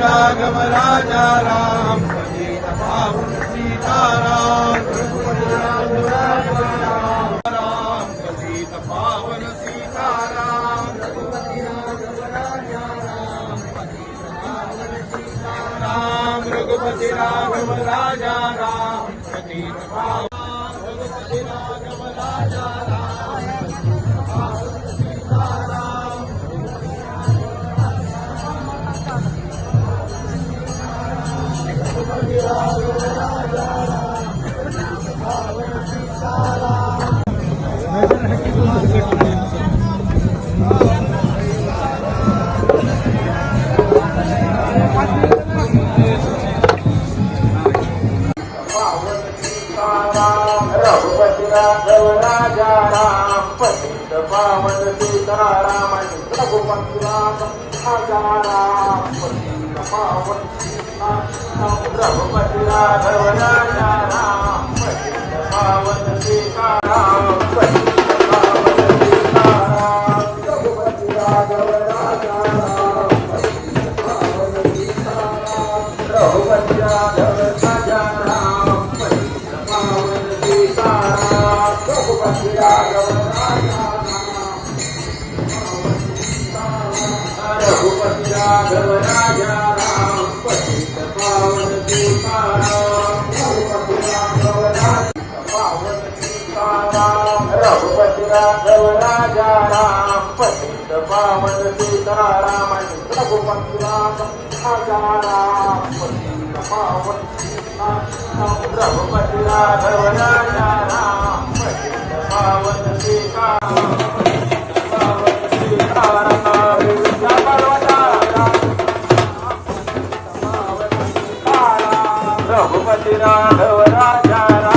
राघव राजा राम पतित पावन सीताराम रघुपति राघव राजा राम राम पतित पावन सीताराम रघुपति राघव राजा राम पतित पावन सीताराम रघुपति राघव राजा राम पतित पावन रघुपति राघव राजा रघुपति राघव राजा राम पतित पावन सीताराम रघुपति राघव राजा राम पतित पावन सीताराम रघुपति राघव राजा राम पतित पावन सीताराम पतित पावन सीताराम रघुपति राघव राजा राम पतित पावन सीताराम रघुपति राघव राजा राम पतित पावन सीताराम रघुपति राघव राजा रघुपति राघव राजा राम पतित पावन सीताराम रघुपति राघव राजा पावन सीताराम रघुपति राघव राजा राम पतित पावन सीताराम रघुपति राघव राजा राम पतित पावन सीताराम रघुपति राघव राजा राम पतित पावन सीताराम रघुपति राघव राजा राम